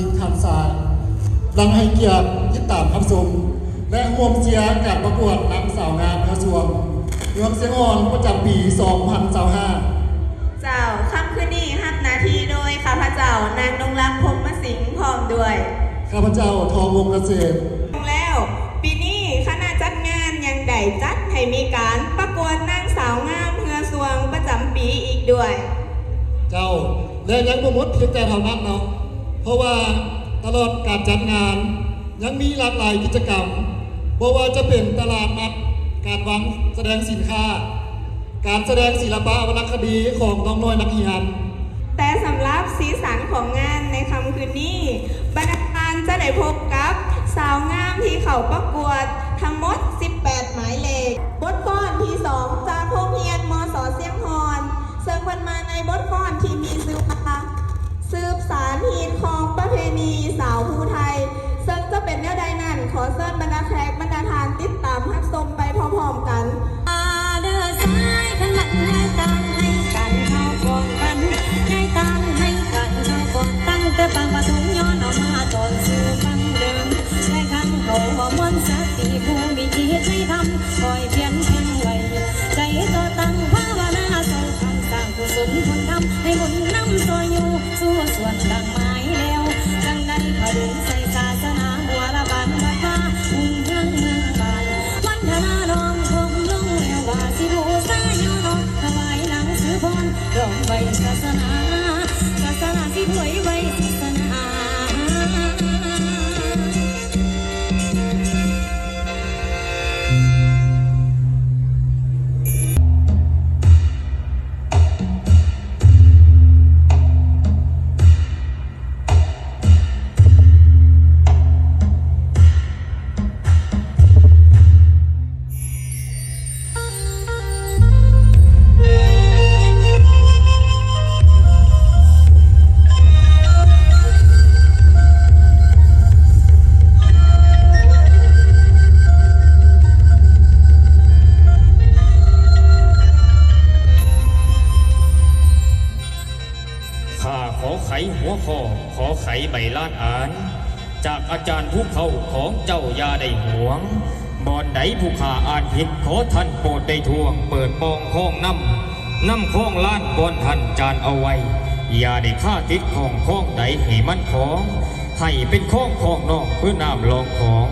สิงห์คำสายดังให้เกียรติติดตามคำชมและร่วมเชียร์การประกวดนางสาวงามกระทรวงเมืองเสียงอ่อนประจำปี 2025 เจ้าค่ำคืนนี้รับหน้าที่โดยข้าพเจ้านางนงรักพรหมสิงห์พร้อมด้วย ข้าพเจ้าทองวงเกษตรแล้วปีนี้คณะจัดงานยังได้จัดให้มีการประกวดนางสาวงามเฮือสวงประจำปีอีกด้วยเจ้าและยังบ่หมดเพียงแต่เท่านั้นเนาะเพราะว่าตลอดการจัดงานยังมีหลากหลายกิจกรรมบ่ว่าจะเป็นตลาดนัดการวางแสดงสินค้าการแสดงศิลปะวรรณคดีของน้องน้อยนักเรียนแต่สำหรับสีสันของงานในค่ำคืนนี้บรรดาการจะได้พบกับสาวงามที่เขาประกวดทั้งหมด18หมายเลขบทฟ้อนที่2จากโรงเรียนมส.เสียงฮอนซึ่งเพิ่นมาในบทฟ้อนที่มีชื่อว่าสืบสารฮีตของประเพณีสาวภูไทยซึ่งจะเป็นแนวใดนั้นขอเชิญบรรดาแขกบรรดาทานติดตามรับชมไปพร้อมๆกันเดินสายขันหลังให้ตามให้กันเข้าก่อนกันให้ตามให้กันเข้าก่อนตั้งแต่บางปะทุงย้อนออกมาตอนสู่ฟังเดิมให้ขันเขาหัวมวนสติผู้มีจิตให้ทำคอยเพียนเพียนไว้ใจตัวตั้งภาวนาส่งคำสั่งกุศลคนทำให้บุญนำตัวอยู่สู่ส่วนดังไม้แล้วดังใดพดุงใส่ศาสนาบัวละบานวัดว่าอุ่นเมืองบานวันธนาดอมคงลงแล้วว่าสิบูชาโยนถวายหนังสือพรดอกใบศาสนาที่ถวยไว้ศาสนาหัวข้อขอไขใบลานอ่านจากอาจารย์ผู้เขาของเจ้ายาได้หวงบอนใดผู้ข้าอ่านผิดขอท่านโปรดได้ทวงเปิดปองข้องน้ำข้องล้านบอนท่านจานเอาไว้อย่าได้ฆ่าติดของข้องใดให้มันของให้เป็นข้องนอกเพื่อน้ำลองของ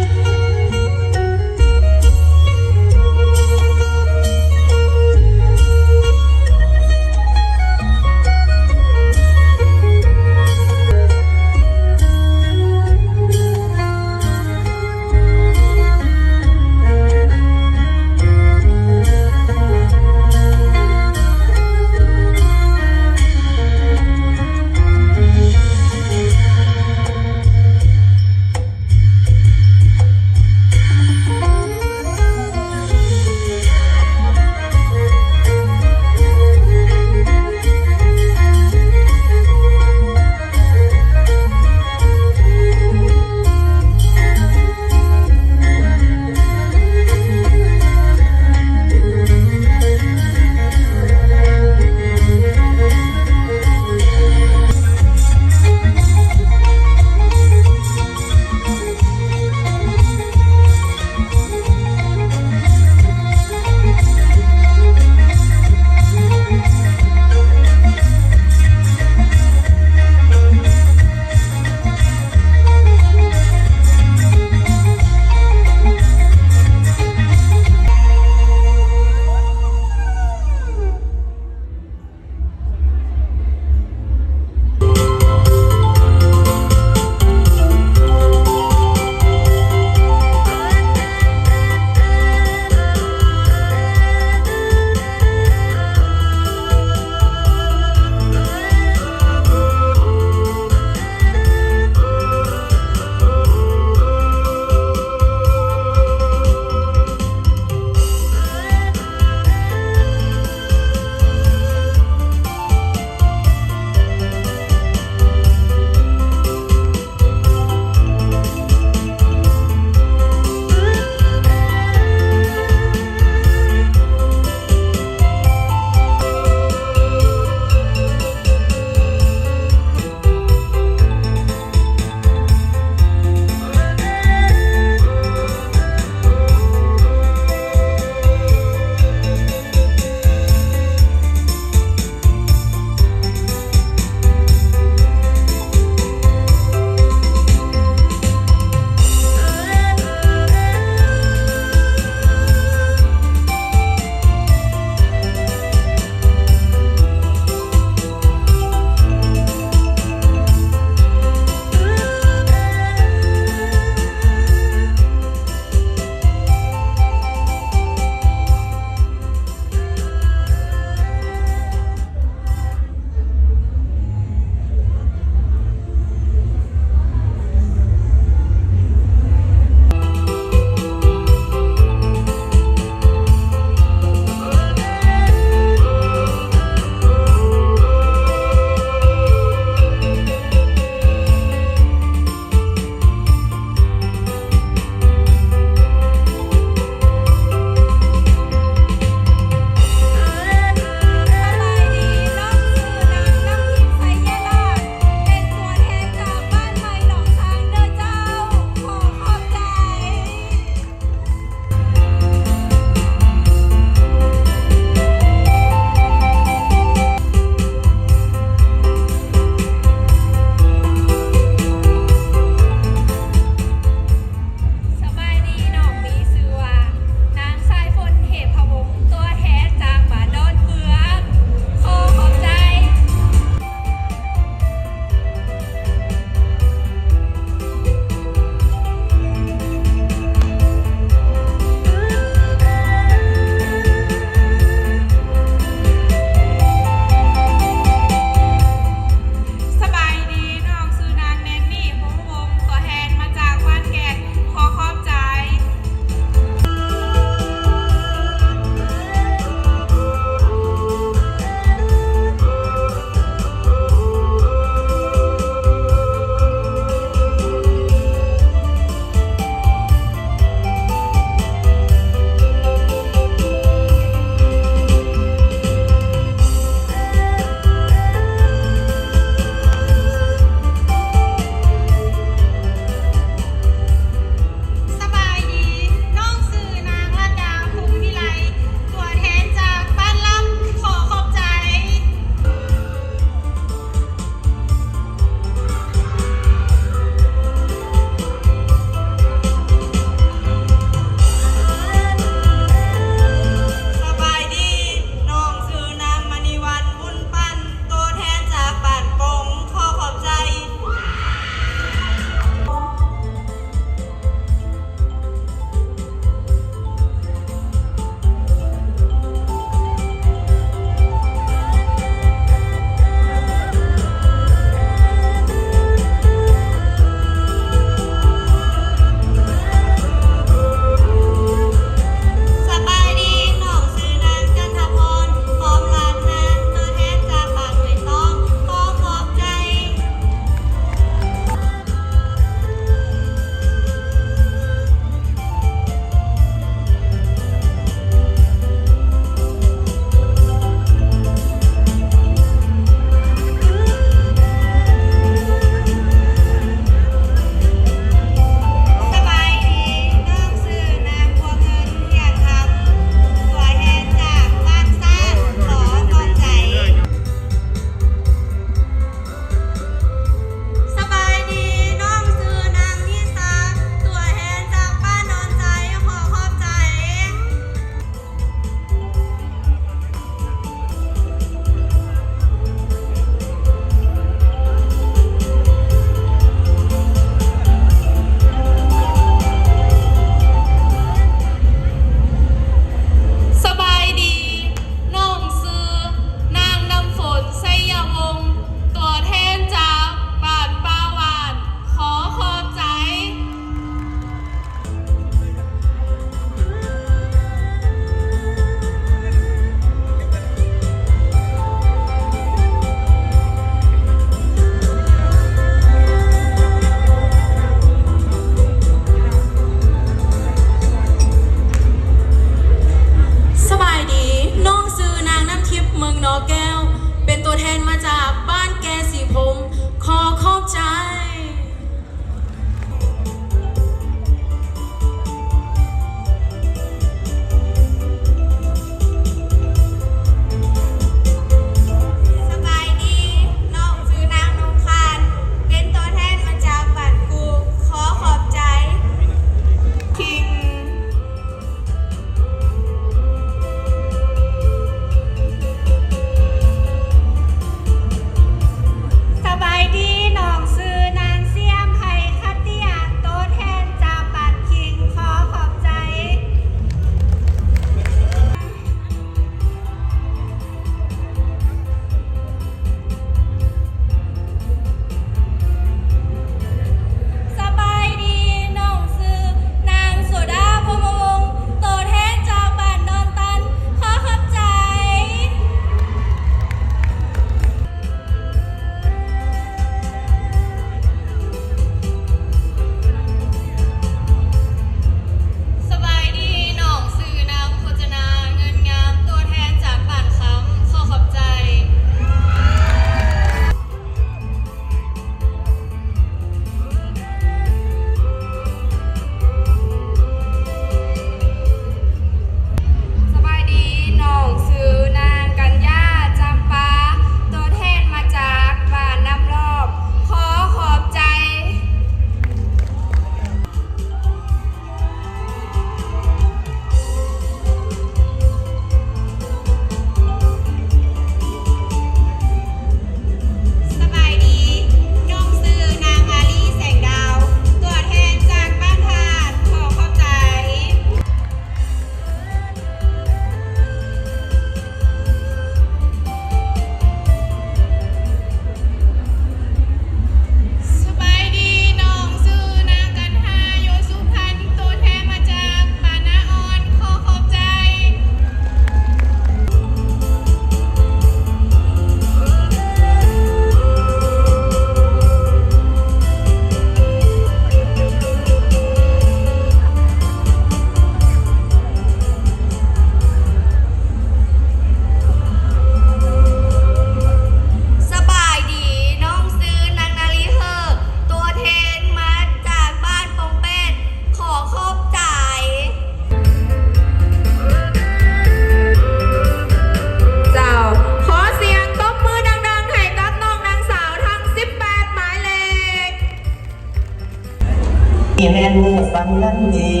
นั้นดี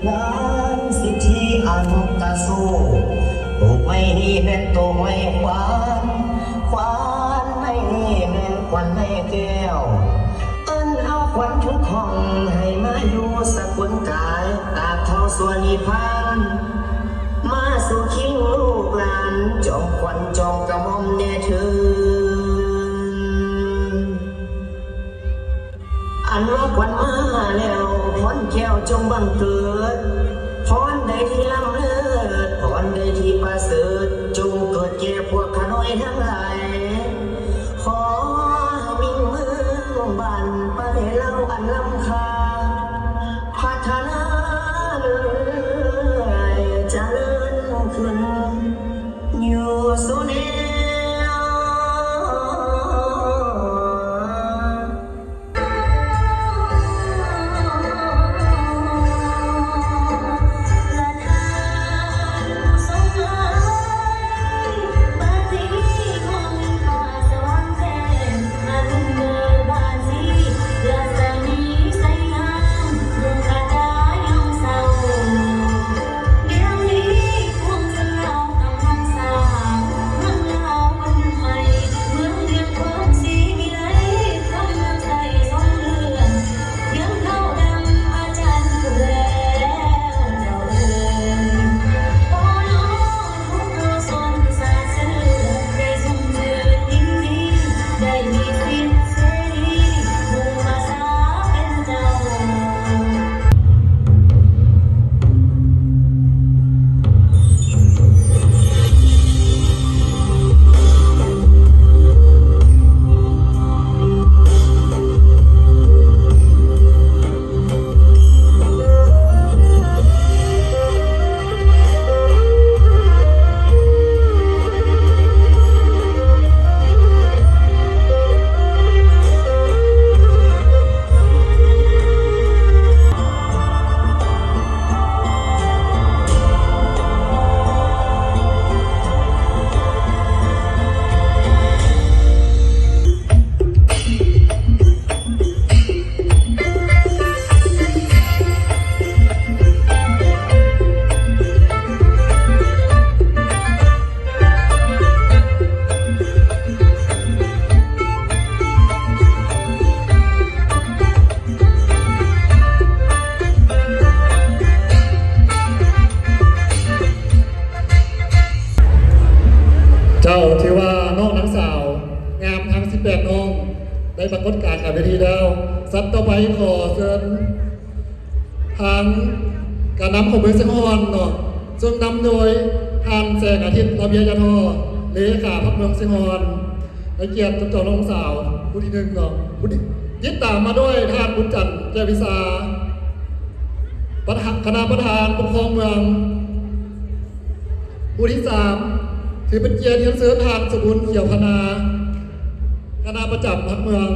งานสิทธิอนุตาสู้ปลูกไม่นี่แม่นโตไม่หวานขวานไม่นี่แม่นควันไม่แก้วเอิ้นเอาควันทุกห้องให้มาอยู่สกุลกายตากเท่าส่วนนิพพานมาสู่คิงลูกหลานจอมควันจอมกระหม่อมแน่เถิดอันว่าควันมาแล้วพรแก้วจงบังเกิดพรใดที่ล้ำเลิศพรใดที่ประเสริฐจงเกิดแก่พวกข้าน้อยทั้งหลายขอมิ่งเมืองบ้านประเทศเราอันล้ำค่าพัฒนาเรื่อยเจริญขึ้นอยู่สุแนว ได้ปรากฏการณ์กับเวทีแล้วสัตว์ต่อไปขอเชิญทางการนำของเมืองเชียงฮอนเนาะซึ่งนำโดยทานแสงอาทิตย์ระเบียยาทอเลขาพรรคเมืองเชียงฮอนและเกียรติจอน้องสาวผู้ที่หนึ่งเนาะผู้ที่ยึดตามมาด้วยทานบุญจันทร์แก้ววิสาคณะประธานปกครองเมืองผู้ที่สามถือเป็นเกียรติเทียนเสือทานสกุลเขียวพนาคณะประจำพรรคเมือง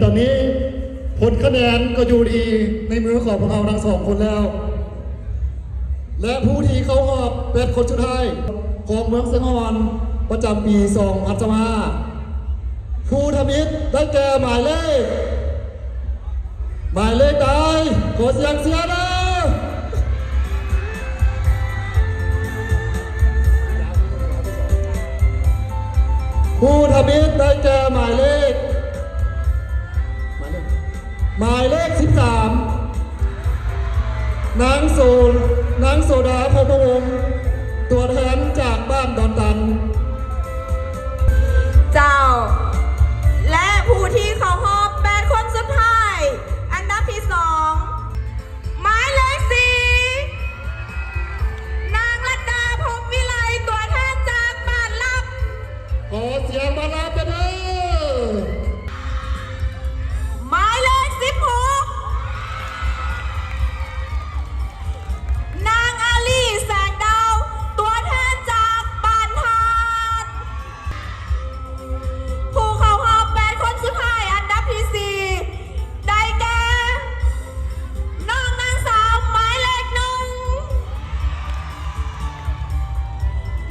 ตอนนี้ผลคะแนนก็อยู่ดีในมือของพวกเราทั้งสองคนแล้ว และผู้ที่เข้ารอบเป็นคนสุดท้ายของเมืองสงอนประจำปี2025ผู้ทำอิฐได้แก่หมายเลขใดขอเสียงเสียนะ ผู้ทำอิฐได้แก่หมายเลข13นางโซดาพพวงศ์ตัวแทนจากบ้านดอนตัน เจ้า และผู้ที่เข้ารอบ8 คนสุดท้าย อันดับที่ 2 หมายเลข 4 นางรัตดาพรหมวิไลตัวแทนจากบ้านลับ ขอเสียงมาลาไปเด้อ หมายเลข 16 นางอาลีแสงดาว ตัวแทนจากบ้านทาดผู้เข้ารอบ8 คนสุดท้าย อันดับที่ 4 ได้แก่น้องนางสาวหมายเลข 1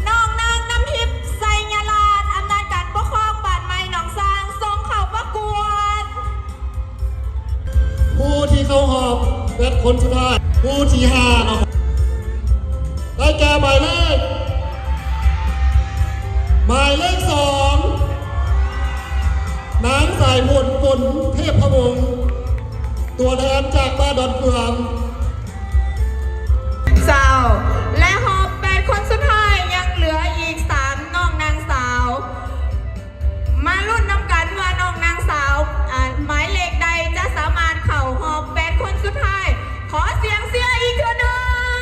น้องนางน้ำทิพย์ไสยลาดอำนาจการปกครองบ้านใหม่หนองซางส่งเข้าประกวด ผู้ที่เข้ารอบเป็นคนสุดท้ายผู้ที่5นะครับได้แก่หมายเลข 2นางสายมนต์ฝนเทพพวงศ์ตัวแทนจากบ้านดอนเฟือง เจ้า และหอบ8 คนสุดท้ายยังเหลืออีก 3 น้องนางสาว มาลุ้นนำกันว่าน้องนางสาวหมายเลขใดจะสามารถเข้าหอบ8 คนสุดท้าย ขอเสียงเสียอีกเทื่อหนึ่ง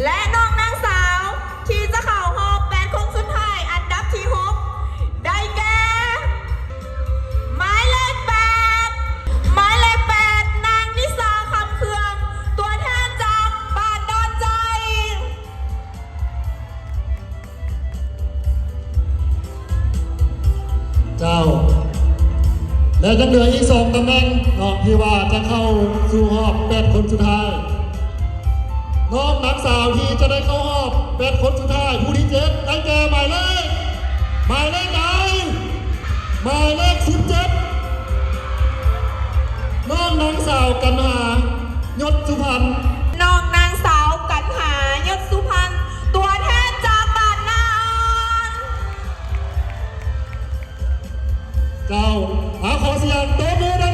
และน้องนางสาวที่จะเข้าหอบ8 คนสุดท้าย อันดับที่ 6 ได้แก่หมายเลข 8 นางนิสาคำเคืองตัวแทนจากบ้านดอนใจ เจ้า และยังเหลืออีก2ตำแหน่งเนาะที่ว่าจะเข้าสู่รอบ8 คนสุดท้ายน้องนักสาวที่จะได้เข้ารอบ8 คนสุดท้ายผู้ที่7ได้แก่หมายเลขใดหมายเลข17น้องนางสาวกันหายศสุพรรณ น้องนางสาวกันหายศสุพรรณตัวแทนจากบ้านนาออน เจ้าขอเสียงตบมือดัง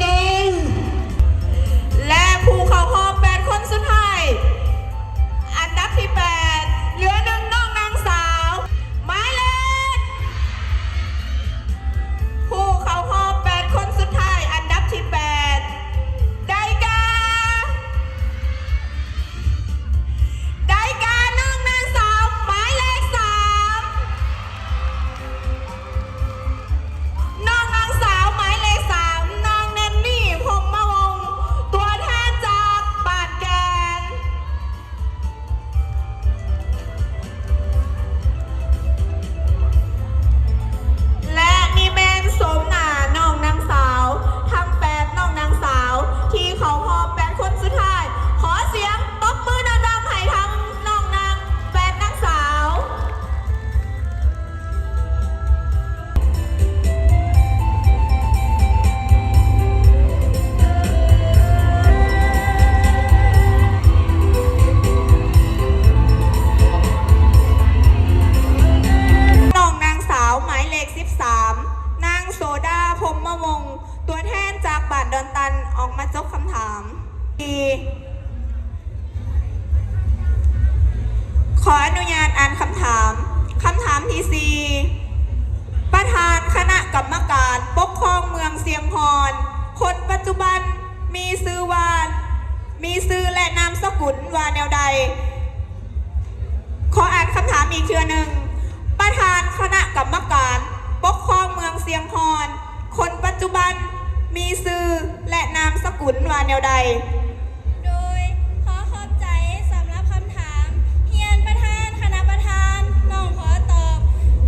และผู้เข้ารอบ8 คนสุดท้าย อันดับที่ 8 เหลือ1 น้องนางสาวหมายเลขผู้เข้ารอบ8 คนสุดท้าย อันดับที่ 8 ได้แก่น้องนางสาวหมายเลข 3 น้องนางสาวหมายเลข 3 น้องแนนนี่พรหมวงศ์ตัวแทนจากบ้านแกน และนี่แม่นสมหน้าน้องนางสาวทั้ง8 น้องนางสาวที่เขาหอบ8 คนสุดท้าย ขอเสียงตบมือดังๆให้ทั้งน้องนาง8 นางสาว น้องนางสาวหมายเลข 13 นางโซดาพรหมวงศ์ตัวแทนจากบ้านดอนตันออกมาจบคำถาม ขออนุญาตอ่านคำถาม คำถามที่ 4 ประธานคณะกรรมการปกครองเมืองเสียงพร คนปัจจุบันมีชื่อและนามสกุลว่าแนวใด ขออ่านคำถามอีกเทื่อหนึ่ง ประธานคณะกรรมการปกครองเมืองเสียงพร คนปัจจุบันมีชื่อและนามสกุลว่าแนวใด โดยขอขอบใจสำหรับคำถามเฮียนประธานคณะประธานน้องขอตอบ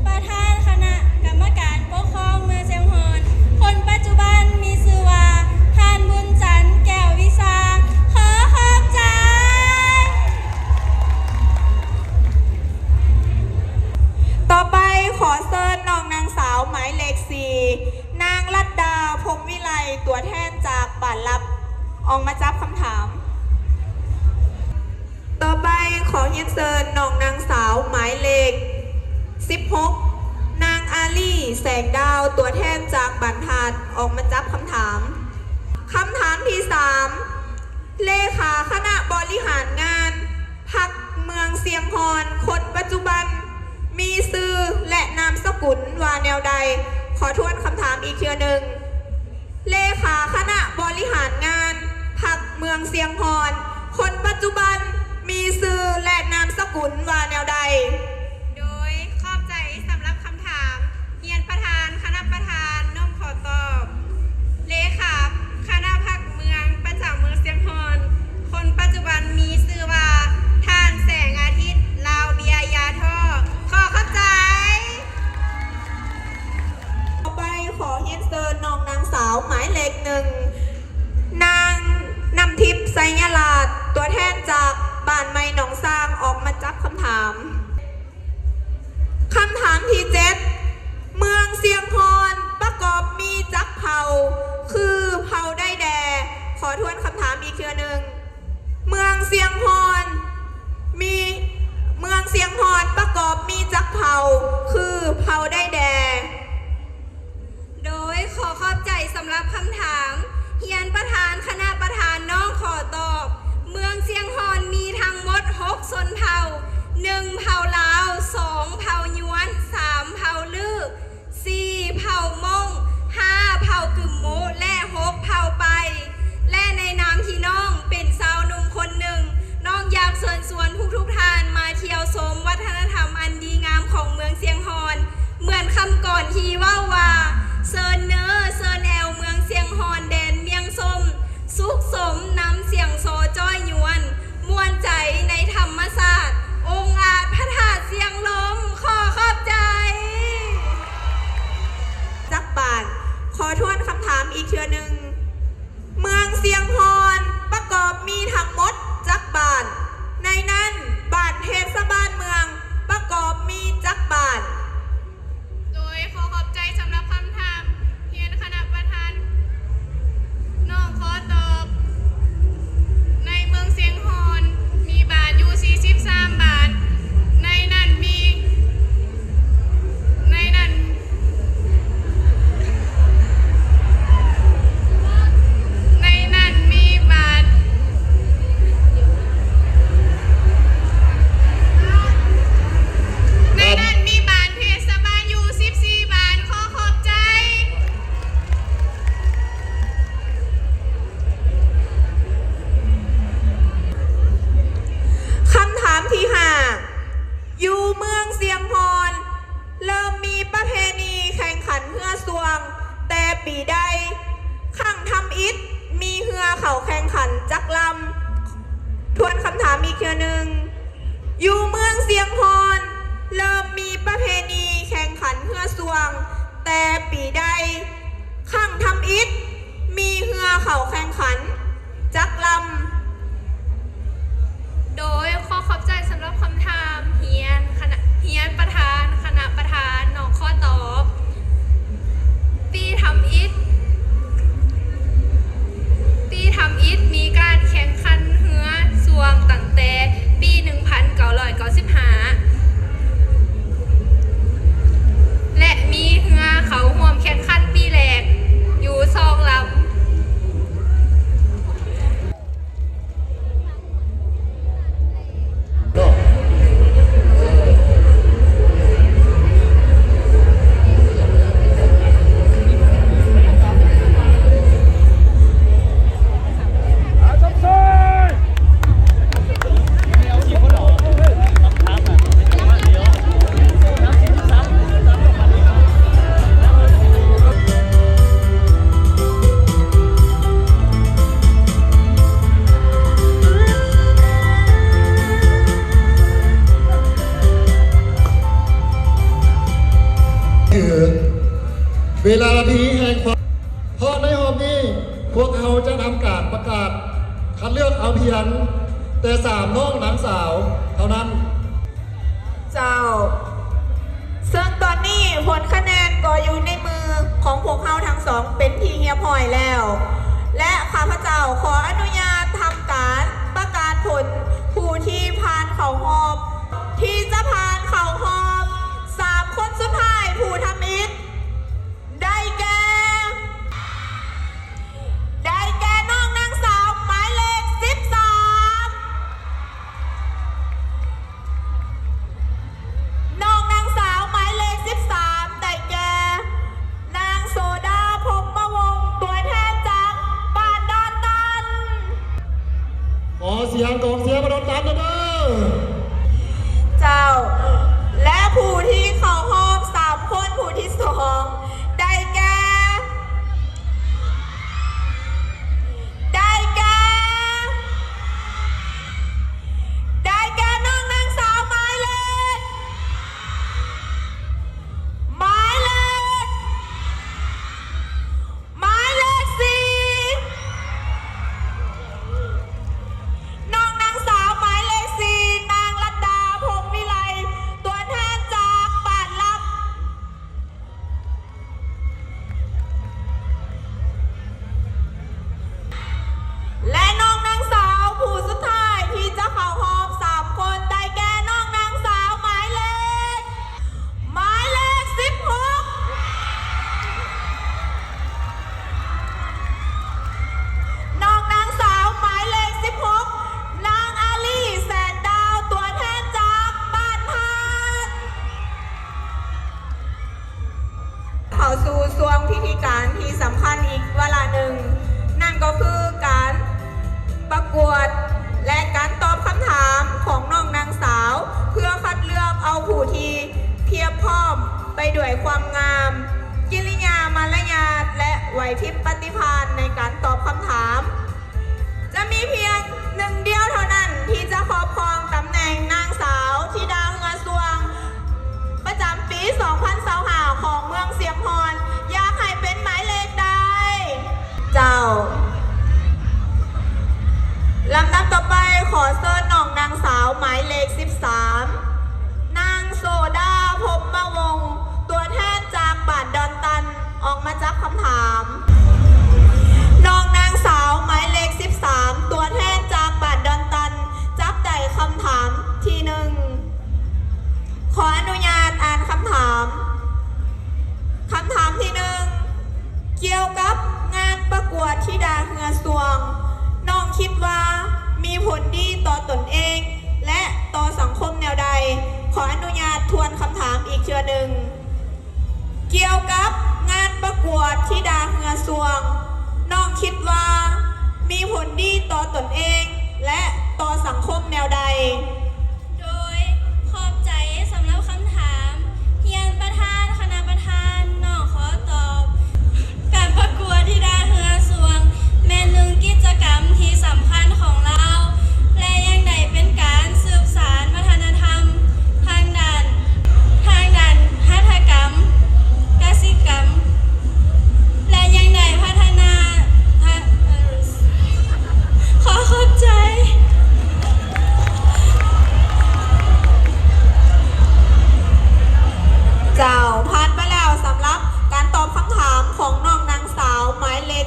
ประธานคณะกรรมการปกครองเมืองเชียง เรียนเชิญน้องนางสาวหมายเลข 16 นางอาลีแสงดาวตัวแทนจากบันทัดออกมาจับคำถาม คำถามที่ 3 เลขาคณะบริหารงานพรรคเมืองเสียงพรคนปัจจุบันมีชื่อและนามสกุลว่าแนวใด ขอทวนคำถามอีกเทื่อหนึ่ง เลขาคณะบริหารงานพรรคเมืองเสียงพรคนปัจจุบันมีชื่อและนามสกุลว่าแนวใด โดยขอบใจสำหรับคำถามเรียนประธานคณะประธานน้อมขอตอบ เลขาคณะพรรคเมืองประจำเมืองเสียงพรคนปัจจุบันมีชื่อว่าท่านแสงอาทิตย์ลาวเบียยาท่อขอเข้าใจ ต่อไปขอเรียนเชิญน้องนางสาวหมายเลข 1 นางนำทิพย์ไซยลาดตัวแทนจากบ้านไม้หนองซางออกมาจับคำถาม คำถามที่ 7 เมืองเสียงพรประกอบมีจักเผ่า คือเผ่าได้แด่ ขอทวนคำถามอีกเทื่อหนึ่ง เมืองเสียงพรประกอบมีจักเผ่า คือเผ่าได้แด่ โดยขอขอบใจสำหรับคำถามเรียนประธานคณะประธานน้องขอตอบ เมืองเสียงพรมีทั้งหมด6ชนเผ่า 1 เผ่าลาว 2 เผ่ายวน 3 เผ่าลือ 4 เผ่ามง 5 เผ่ากึ่มโมและ 6 เผ่าไป และในนามที่น้องเป็นสาวหนุ่มคนหนึ่ง น้องอยากเชิญชวนทุกท่านมาเที่ยวชมวัฒนธรรมอันดีงามของเมืองเสียงพรเหมือนคำก่อนที่ว่าเซินเนอเซินแอลเมืองเสียงฮอนแดนเมียงส้มสุขสมนำเสียงโซจ้อยยวนมวนใจในธรรมศาสตร์องค์อาจพระธาตุเสียงลมขอขอบใจ จักบาทขอทวนคำถามอีกเทื่อหนึ่ง เมืองเสียงพรประกอบมีทั้งหมดจักบาท ในนั้นบ้านเทศบาลเมืองประกอบมีจักบาท โดยขอขอบใจสำหรับคำถามเรียนคณะประธานน้องขอตอบ ในเมืองเสียงฮอนมีบาทอยู่43 บาท ในนั้นมีบาทเทศบาลอยู่14 บาทขอขอบใจ คำถามที่ 5 อยู่เมืองเสียงพรเริ่มมีประเพณีแข่งขันเฮือสวง แต่ปีใดข้างทำอิฐมีเฮือเขาแข่งขันจักลำทวนคำถามอีกเทื่อหนึ่ง อยู่เมืองเสียงพรเริ่มมีประเพณีแข่งขันเฮือสวง แต่ปีใดข้างทำอิฐมีเฮือเขาแข่งขันจักลำ โดยขอขอบใจสำหรับคำถามเฮียนประธานคณะประธานน้องข้อตอบปีทำอิฐมีการแข่งขันเฮือสวงตั้งแต่ปี 1995 และมีเฮือเขาห่วมแข่งขันปีแรกอยู่2 ลำ เวลานี้แห่งความเพราะในหอบนี้พวกเขาจะทำการประกาศคัดเลือกเอาเพียงแต่3น้องนางสาวเท่านั้น เจ้า ซึ่งตอนนี้ผลคะแนนก็อยู่ในมือของพวกเขาทั้งสองเป็นที่เฮียบห้อยแล้ว และข้าพเจ้าขออนุญาตทำการประกาศผลผู้ที่ผ่านเข้า เขาหอบ ที่จะผ่านเขาหอบ3 คนสุดท้ายผู้ทำอิฐได้แก่น้องนางสาวหมายเลข 13 น้องนางสาวหมายเลข 13 ได้แก่นางโซดาพรหมวงศ์ตัวแทนจากบ้านดอนตัน ขอเสียงกองเสียงมาโดนตันนะเด้อ เจ้า และผู้ที่เข้ารอบ3 คนผู้ที่ 2 ได้แก่น้องนางสาวหมายเลข 4 น้องนางสาวหมายเลข 4 นางรัตดาพรหมวิไลตัวแทนจากบ้านลับ และน้องนางสาวผู้สุดท้ายที่จะเข้ารอบ3 คนได้แก่น้องนางสาวหมายเลข 16 น้องนางสาวหมายเลข 16 นางอาลีแสนดาวตัวแทนจากบ้านพานเข้าสู่ช่วงพิธีการที่สำคัญอีกเวลาหนึ่ง นั่นก็คือการประกวดและการตอบคำถามของน้องนางสาว เพื่อคัดเลือกเอาผู้ที่เพียบพร้อมไปด้วยความงาม กิริยามารยาทและไหวพริบปฏิภาณในการตอบคำถาม จะมีเพียง1 เดียวเท่านั้นที่จะครอบครองตำแหน่งนางสาวธิดาเฮือสวง ประจำปี 2025 ของเมืองเสียงฮอนอยากให้เป็นหมายเลขใด เจ้า ลำดับต่อไปขอเชิญน้องนางสาวหมายเลข 13 นางโซดาพรหมวงศ์ตัวแทนจากบ้านดอนตันออกมาจับคำถาม น้องนางสาวหมายเลข 13 ตัวแทนจากบ้านดอนตันจับได้คำถามที่ 1 ขออนุญาตอ่านคำถาม คำถามที่ 1 เกี่ยวกับงานประกวดธิดาเฮือสวง น้องคิดว่ามีผลดีต่อตนเอง และต่อสังคมแนวใด ขออนุญาตทวนคำถามอีกเชือหนึ่ง เกี่ยวกับงานประกวดธิดาเฮือสวง น้องคิดว่ามีผลดีต่อตนเอง และต่อสังคมแนวใด โดยขอบใจสำหรับคำถามเฮียนประธานคณะประธานน้องขอตอบ การประกวดธิดาเฮือสวงแม่นหนึ่งกิจกรรมที่สำคัญของเรา และยังได้เป็นการสืบสานวัฒนธรรมทางด้านหัตถกรรมกสิกรรม และยังได้พัฒนาขอเข้าใจ เจ้าผ่านไปแล้วสำหรับการตอบคำถามของน้องนางสาวหมายเลข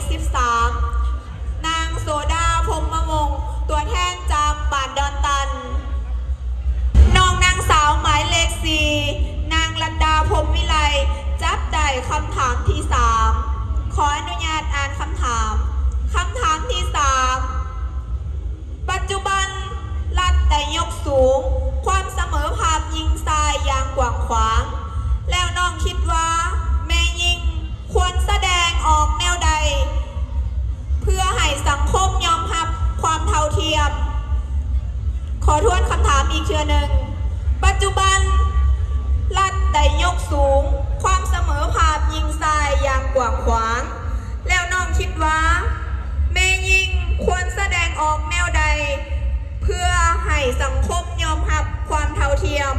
13 นางโซดาพรหมวงศ์ตัวแทนจากบ้านดอนตัน น้องนางสาวหมายเลข 4 นางรัตดาพรหมวิไลจับได้คำถามที่ 3 ขออนุญาตอ่านคำถาม คำถามที่ 3 ปัจจุบันรัฐได้ยกสูง ความเสมอภาคยิงทรายอย่างกว้างขวาง แล้วน้องคิดว่าแม่ยิงควรแสดงออกแนวใด เพื่อให้สังคมยอมรับความเท่าเทียม ขอทวนคำถามอีกเชือหนึ่ง ปัจจุบันรัฐได้ยกสูง ความเสมอภาคยิงทรายอย่างกว้างขวาง แล้วน้องคิดว่าแม่ยิงควรแสดงออกแนวใด เพื่อให้สังคมยอมรับความเท่าเทียม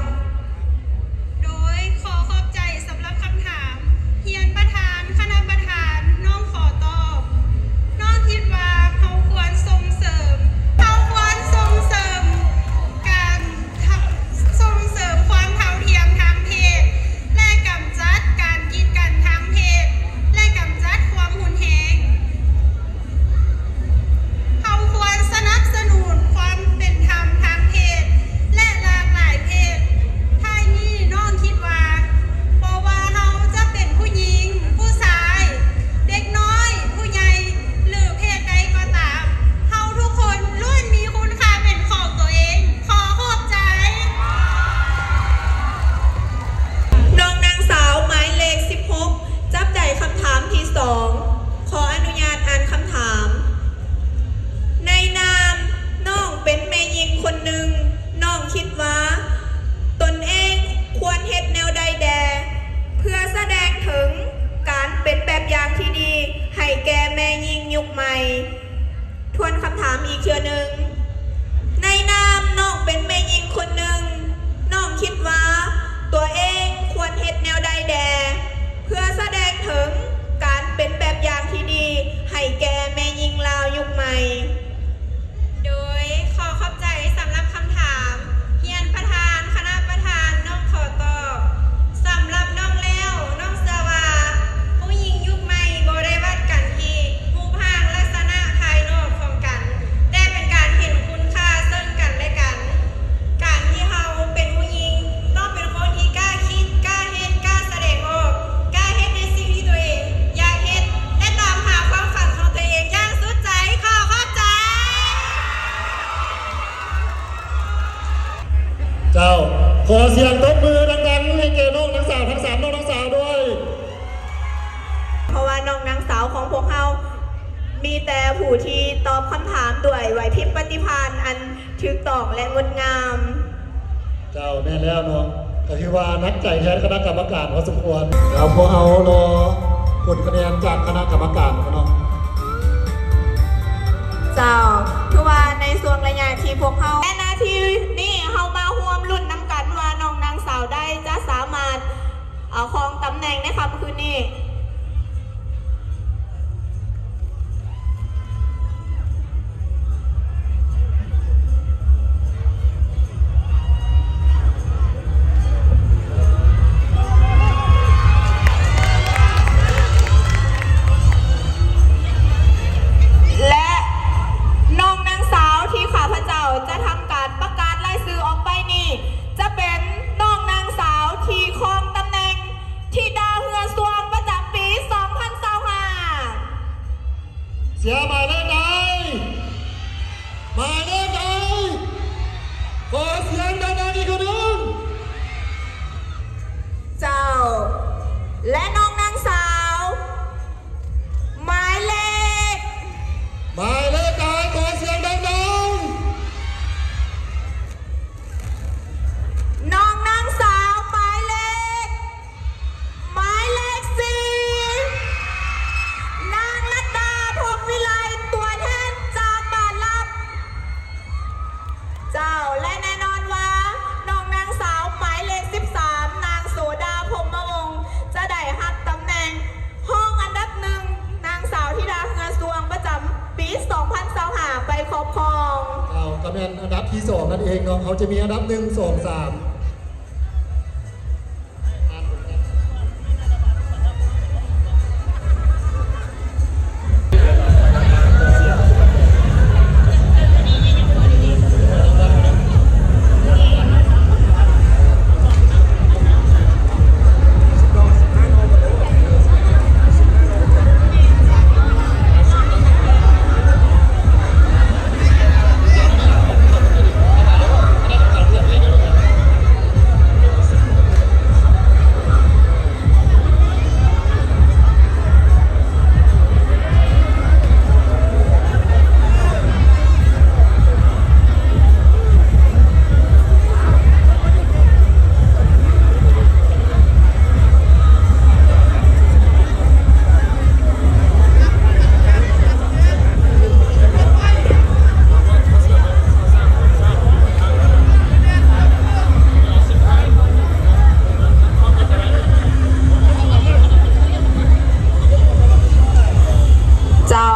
โดยขอขอบใจสำหรับคำถามเฮียนประธานคณะประธานน้องขอตอบ น้องคิดว่าเขาควรส่งเสริมการส่งเสริมความเท่าเทียมทางเพศ และกำจัดการกีดกันทางเพศ และกำจัดความหุนแหงเขาควรสนับสนุน เจ้าขอเสียงตบมือดังๆให้แก่น้องทั้งสาวทั้งสามน้องทั้งสาวด้วย เพราะว่าน้องนางสาวของพวกเรามีแต่ผู้ที่ตอบคำถามด้วยไหวพริบปฏิภาณอันถูกต้องและงดงาม เจ้าแน่แล้วเนาะก็คือว่านักใจแทนคณะกรรมการพอสมควรเราพวกเอารอผลคะแนนจากคณะกรรมการเนาะ เจ้าคือว่าในส่วนระยะที่พวกเขาและนาทีนี่เขามาร่วมรุ่นน้ำกันว่าน้องนางสาวได้จะสามารถเอาครองตำแหน่งในค่ำคืนนี้และน้องนางสาวที่ข้าพเจ้าจะทำการประกาศรายชื่อออกไปนี่จะเป็นน้องนางสาวที่ครองตำแหน่งที่ดาวเฮือสวงประจำปี 2025 เสียหมายเลขใดหมายเลขใดขอเสียงดังๆอีกคนหนึ่ง เจ้า และน้องนางสาว หมายเลข หมายเลขใดขอเสียงดัง น้องนางสาวหมายเลข 4นางรัตดาพรหมวิไลตัวแทนจากบ้านลับ เจ้าและแน่นอนว่าน้องนางสาวหมายเลข 13 นางโสดาพรหมวงศ์จะได้รับตำแหน่งห้องอันดับหนึ่งนางสาวธิดาเฮือสวงประจำปี 2025 ไปครอบครอง ๆเอาก็เป็นอันดับที่2นั่นเองเนาะเขาจะมีอันดับ1 2 3เจ้า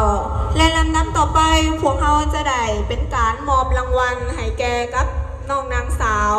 และลำดับต่อไปพวกเขาจะได้เป็นการมอบรางวัลให้แก่กับน้องนางสาว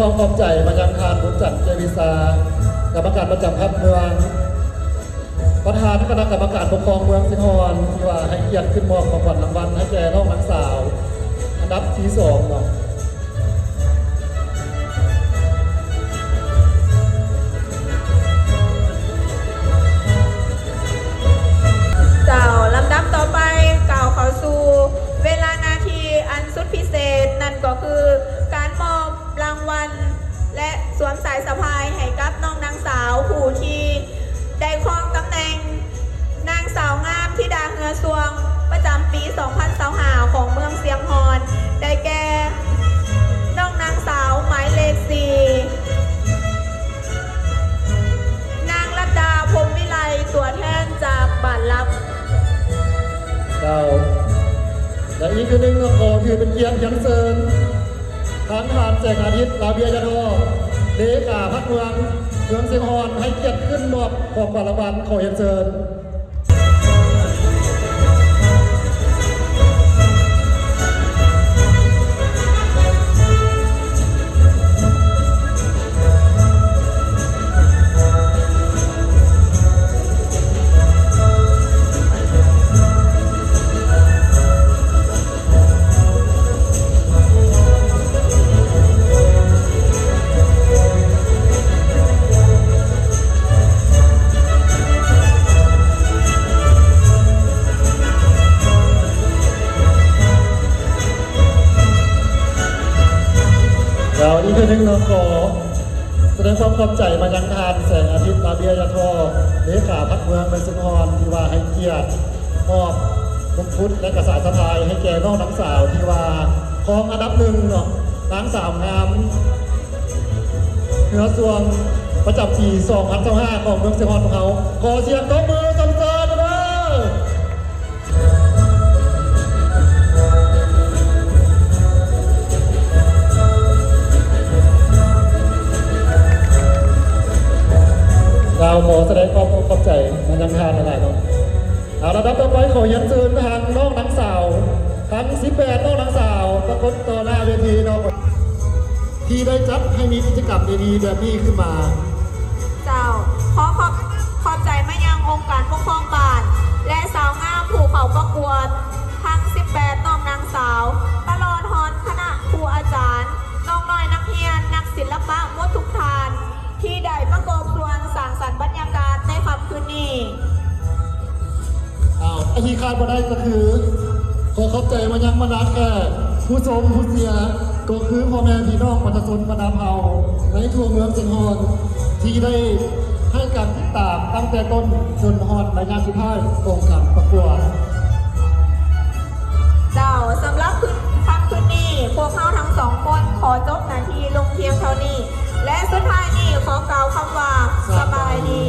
ความขอบใจมายังทานบุญจันทร์เจวิสากรรมการประจำพักเมืองประธานคณะกรรมการปกครองเมืองสิงห์ฮอนที่ว่าให้เกียรติขึ้นมอบของขวัญรางวัลให้แก่น้องนักสาวอันดับที่2เนาะ เจ้าลำดับต่อไปกล่าวเข้าสู่เวลานาทีอันสุดพิเศษนั่นก็คือการมอบรางวัลและสวมสายสะพายให้กับน้องนางสาวผู้ที่ได้ครองตำแหน่งนางสาวงามธิดาเฮือซวงประจำปี 2025 ของเมืองเสียงฮอนได้แก่น้องนางสาวหมายเลข 4 นางรัตดาพรหมวิไลตัวแทนจากบ้านลับ เจ้าและอีกคือหนึ่งก็ขอถือเป็นเกียรติยันเซินทางทานแจกอาทิตย์ลาเบียยาโดเลขาพักเมืองเสียงฮอนให้เกียรติขึ้นมอบของขวัญรางวัลขอเรียนเชิญเราอีกคือหนึ่งเราขอแสดงความขอบใจมายังทานแสงอาทิตย์ลาเบียยาทอเลขาพักเมืองเมืองสิงห์ฮอนที่ว่าให้เกียรติมอบมงกุฎและกระสายสะพายให้แก่น้องนักสาวที่ว่าครองอันดับหนึ่งเนาะนางสาวงามเนื้อสวงประจำปี 2025 ของเมืองสิงห์ฮอนของเขาขอเสียงตบมือจำเจอด้วย เราขอแสดงความขอบใจมายังทานอะไรเนาะเอาละครับต่อไปขอยันเชิญทางน้องนังสาวทั้ง18น้องนังสาวปรากฏต่อหน้าเวทีเนาะที่ได้จัดให้มีกิจกรรมดีๆแบบนี้ขึ้นมา เจ้าขอบใจมายังองค์การปกครองบ้านและสาวงามผู้เขาประกวดทั้ง 18 น้องนางสาว ตลอดฮอนคณะครูอาจารย์ น้องน้อยนักเรียนนักศิลปะหมดทุกทาน ที่ได้ประกอบส่วนสร้างสรรค์บรรยากาศในค่ำคืนนี้ ไอ้ที่คาดมาได้ก็คือขอขอบใจมายังมานาแก่ผู้ชมผู้เสียก็คือพ่อแม่พี่น้องประชาชนบรรดาเผ่าในทั่วเมืองสิงห์ฮอนที่ได้ให้การติดตามตั้งแต่ต้นจนฮอนในงานสุดท้ายตรงกับประกวด เจ้าสำหรับค่ำคืนนี้พวกเขาทั้งสองคนขอจบนาทีลงเพียงเท่านี้ และสุดท้ายนี้ขอกล่าวคำว่าสบายดี